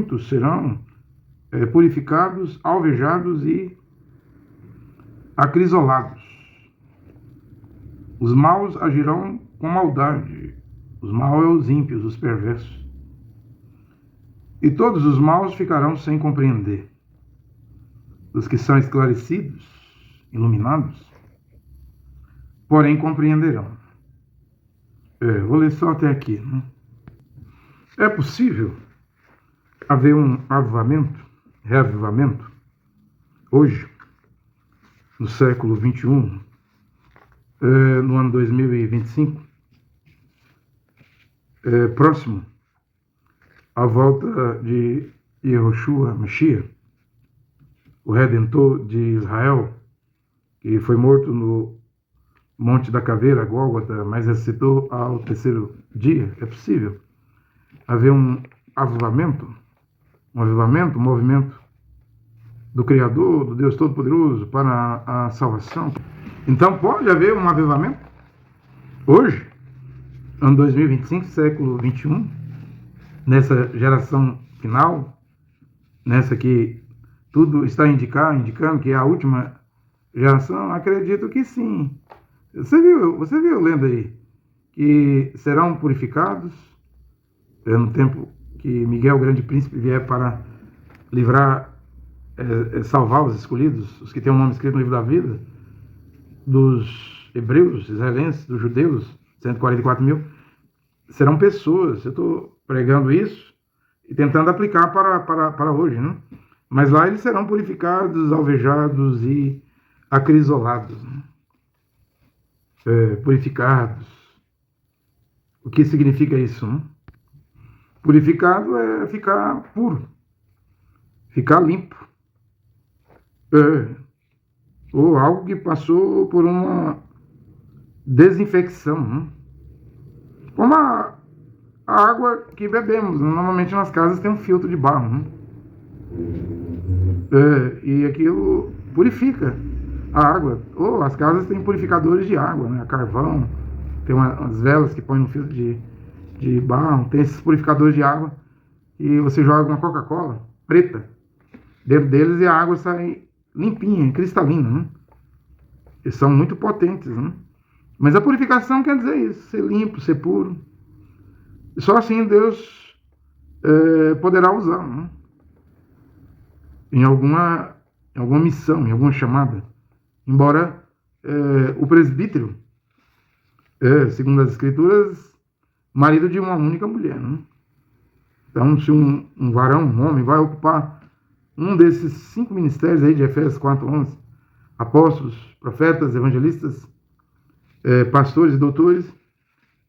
muitos serão purificados, alvejados e acrisolados. Os maus agirão com maldade. Os maus são os ímpios, os perversos. E todos os maus ficarão sem compreender. Os que são esclarecidos, iluminados, porém compreenderão. Vou ler só até aqui. Né? É possível haver um reavivamento, hoje, no século XXI, no ano 2025, próximo à volta de Yehoshua Mashiach, o Redentor de Israel, que foi morto no Monte da Caveira, Gólgota, mas ressuscitou ao terceiro dia. É possível haver um avivamento, um movimento do Criador, do Deus Todo-Poderoso para a salvação. Então pode haver um avivamento hoje, ano 2025, século XXI, nessa geração final, nessa que tudo está indicando que é a última geração. Acredito que sim. Você viu lendo aí que serão purificados no tempo que Miguel, o grande príncipe, vier para livrar, salvar os escolhidos, os que têm o nome escrito no livro da vida, dos hebreus, israelenses, dos judeus, 144 mil, serão pessoas. Eu estou pregando isso e tentando aplicar para hoje, né? Mas lá eles serão purificados, alvejados e acrisolados, né? Purificados. O que significa isso? Né? Purificado é ficar puro, ficar limpo, ou algo que passou por uma desinfecção, né? Como a água que bebemos. Normalmente nas casas tem um filtro de barro, né? E aquilo purifica a água. Ou as casas têm purificadores de água, né? A carvão, tem umas velas que põem no filtro de barro, tem esses purificadores de água, e você joga uma Coca-Cola preta dentro deles e a água sai limpinha, cristalina, né? Eles são muito potentes, né? Mas a purificação quer dizer isso, ser limpo, ser puro. Só assim Deus poderá usar, né? Em alguma missão, em alguma chamada. Embora o presbítero, segundo as Escrituras, marido de uma única mulher, né? Então, se um varão, um homem, vai ocupar um desses 5 ministérios aí de Efésios 4:11, apóstolos, profetas, evangelistas, pastores e doutores,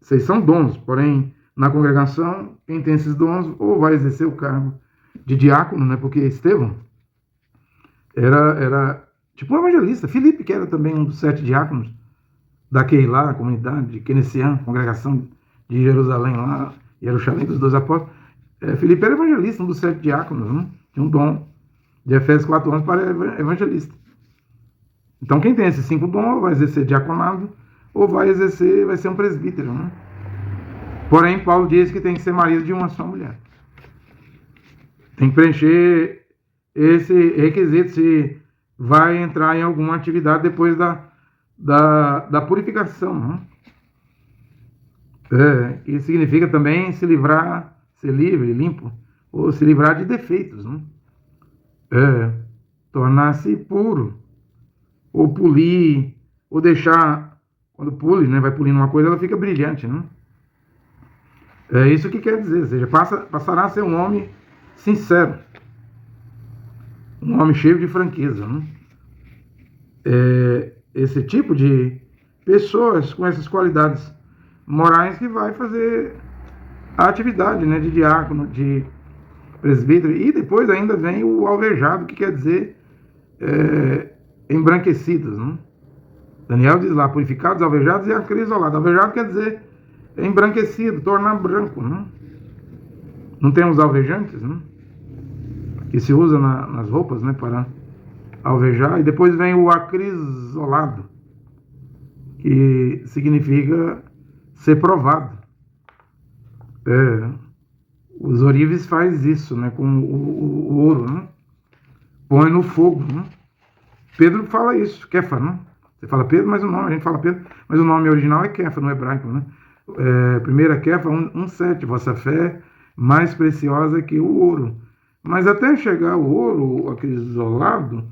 vocês são dons, porém, na congregação, quem tem esses dons, ou vai exercer o cargo de diácono, né? Porque Estevão era tipo um evangelista. Filipe, que era também um dos 7 diáconos da Keilah, a comunidade de Kenessian, congregação de Jerusalém lá, Jerusalém dos 12 apóstolos. Filipe era evangelista, um dos 7 diáconos, né? Tinha um dom de Efésios 4:11 para evangelista. Então, quem tem esses 5 dons, vai exercer diaconado, ou vai ser um presbítero, né? Porém, Paulo diz que tem que ser marido de uma só mulher. Tem que preencher esse requisito se vai entrar em alguma atividade depois da purificação, né? Que significa também se livrar, ser livre, limpo, ou se livrar de defeitos, né? Tornar-se puro, ou polir, ou deixar, quando pule, né, vai polindo uma coisa, ela fica brilhante, né? É isso que quer dizer, ou seja, passará a ser um homem sincero, um homem cheio de franqueza, né? Esse tipo de pessoas com essas qualidades morais que vai fazer a atividade, né, de diácono, de presbítero, e depois ainda vem o alvejado, que quer dizer embranquecidos, né? Daniel diz lá, purificados, alvejados e acrisolados. Alvejado quer dizer embranquecido, tornar branco, né? Não tem os alvejantes, né? Que se usa nas roupas, né, para alvejar. E depois vem o acrisolado, que significa ser provado. Os ourives faz isso, né, com o ouro, né? Põe no fogo, né? Pedro fala isso, Kefa, né? Você fala Pedro, mas o nome, a gente fala Pedro, mas o nome original é Kefa, no hebraico, né? Primeira Kefa 1:7, vossa fé mais preciosa que o ouro. Mas até chegar o ouro, aquele isolado,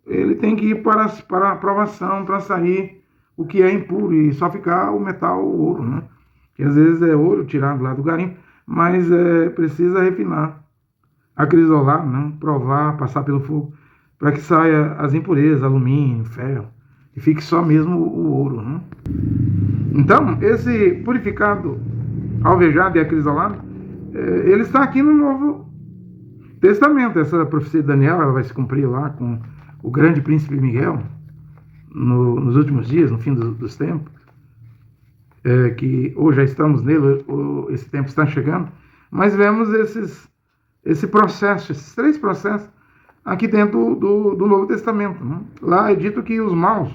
ele tem que ir para a provação, para sair o que é impuro, e só ficar o metal, o ouro, né? Que às vezes é ouro tirado lá do garimpo, mas precisa refinar, acrisolar, né? Provar, passar pelo fogo, para que saia as impurezas, alumínio, ferro, e fique só mesmo o ouro, né? Então, esse purificado, alvejado e acrisolado, ele está aqui no Novo Testamento. Essa profecia de Daniel, ela vai se cumprir lá com o grande príncipe Miguel, nos últimos dias, no fim dos tempos, que hoje já estamos nele, esse tempo está chegando, mas vemos esse processo, esses 3 processos, aqui dentro do Novo Testamento, né? Lá é dito que os maus,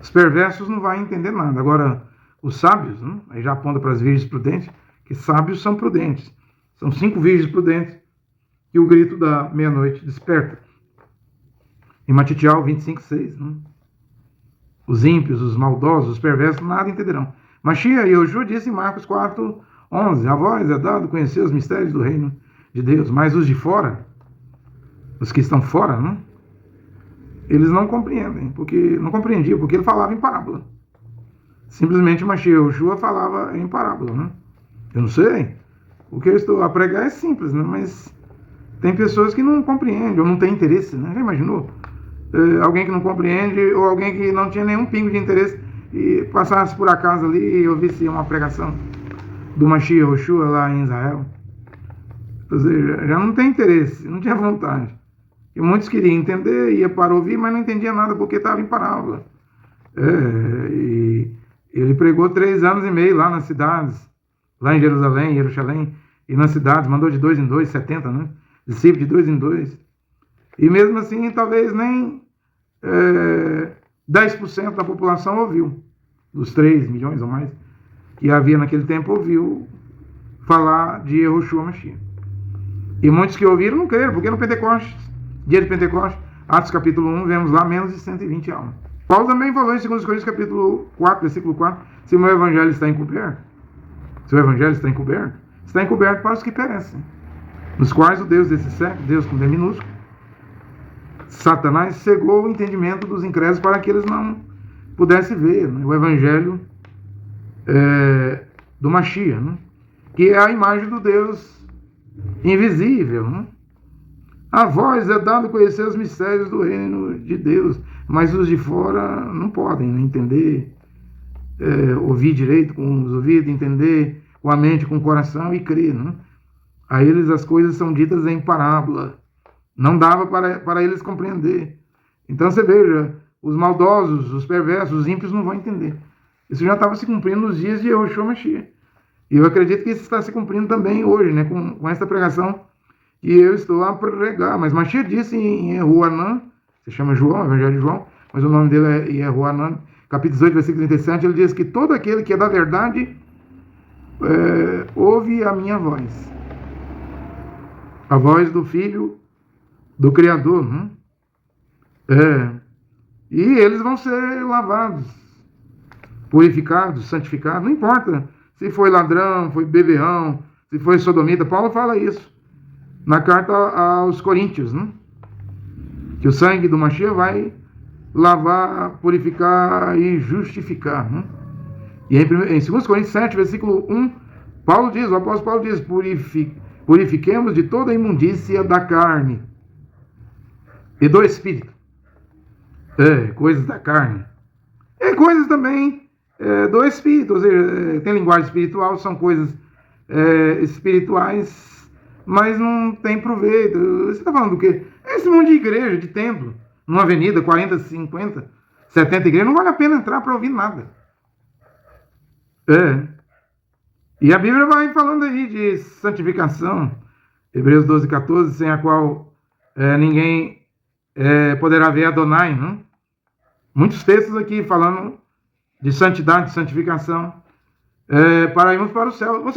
os perversos, não vão entender nada. Agora, os sábios, né? Aí já aponta para as virgens prudentes, que sábios são prudentes. São 5 virgens prudentes que o grito da meia-noite desperta. Em Matitial 25:6, né? Os ímpios, os maldosos, os perversos, nada entenderão. Machia e Yoshua disse em Marcos 4:11, a vós é dado conhecer os mistérios do reino de Deus, mas os de fora, os que estão fora, né? Eles não compreendem, porque não compreendiam, porque ele falava em parábola. Simplesmente Machia e Yoshua falava em parábola, né? Eu não sei, o que eu estou a pregar é simples, né? Mas tem pessoas que não compreendem ou não têm interesse, né? Já imaginou? Alguém que não compreende ou alguém que não tinha nenhum pingo de interesse e passasse por acaso ali e ouvisse uma pregação do Mashiach Yoshua lá em Israel. Ou seja, já não tem interesse, não tinha vontade. E muitos queriam entender, ia para ouvir, mas não entendia nada porque estava em parábola. E ele pregou 3 anos e meio lá nas cidades, lá em Jerusalém, e nas cidades, mandou de 2 em 2, 70, né? Discípulos de 2 em 2. E mesmo assim, talvez nem 10% da população ouviu, dos 3 milhões ou mais que havia naquele tempo, ouviu falar de Yehoshua Mashiach. E muitos que ouviram não creram, porque no Pentecostes, dia de Pentecostes, Atos capítulo 1, vemos lá menos de 120 almas. Paulo também falou em 2 Coríntios capítulo 4, versículo 4, se o meu evangelho está encoberto, está encoberto para os que perecem, nos quais o Deus desse século, Deus com D minúsculo, Satanás cegou o entendimento dos incrédulos para que eles não pudessem ver, né, o evangelho do Mashiach, né, que é a imagem do Deus invisível, né? A vós é dado conhecer os mistérios do reino de Deus, mas os de fora não podem, né, entender, ouvir direito com os ouvidos, entender com a mente, com o coração e crer, né? A eles as coisas são ditas em parábola. Não dava para eles compreender. Então você veja, os maldosos, os perversos, os ímpios não vão entender. Isso já estava se cumprindo nos dias de Yehoshua Mashiach. E eu acredito que isso está se cumprindo também hoje, né, com essa pregação que eu estou a pregar. Mas Mashiach disse em Yehoanan, se chama João, Evangelho de João, mas o nome dele é Yehoanan, capítulo 18, versículo 37, ele diz que todo aquele que é da verdade ouve a minha voz. A voz do Filho do Criador, né? E eles vão ser lavados, purificados, santificados, não importa se foi ladrão, foi beberrão, se foi sodomita. Paulo fala isso na carta aos Coríntios, né? Que o sangue do Mashiach vai lavar, purificar e justificar, né? E em 2 Coríntios 7, versículo 1, Paulo diz, o apóstolo Paulo diz, purifiquemos de toda a imundícia da carne e do espírito. Coisas da carne. E coisas também do espírito. Ou seja, tem linguagem espiritual, são coisas espirituais, mas não tem proveito. Você está falando do quê? Esse monte de igreja, de templo, numa avenida, 40, 50, 70 igrejas, não vale a pena entrar para ouvir nada. E a Bíblia vai falando aí de santificação, Hebreus 12, 14, sem a qual ninguém poderá ver Adonai, né? Muitos textos aqui falando de santidade, de santificação, para irmos para o céu. Vocês